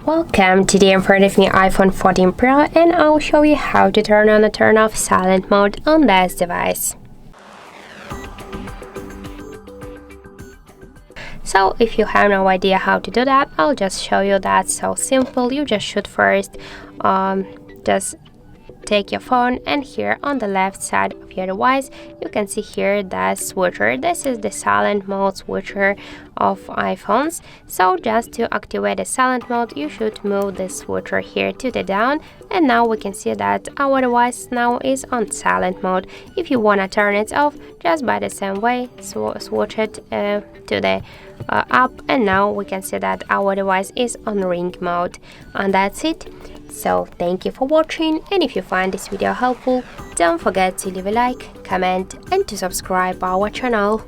Welcome, today in front of me iPhone 14 Pro and I'll show you how to turn on and turn off silent mode on this device. So if you have no idea how to do that, I'll just show you that. So simple, you just should first just take your phone, and here on the left side of your device you can see here the switcher. This is the silent mode switcher of iPhones. So just to activate the silent mode you should move the switcher here to the down, and now we can see that our device now is on silent mode. If you want to turn it off, just by the same way switch it to the up, and now we can see that our device is on ring mode. And that's it. So thank you for watching, and if you find this video helpful, don't forget to leave a like, comment and to subscribe our channel.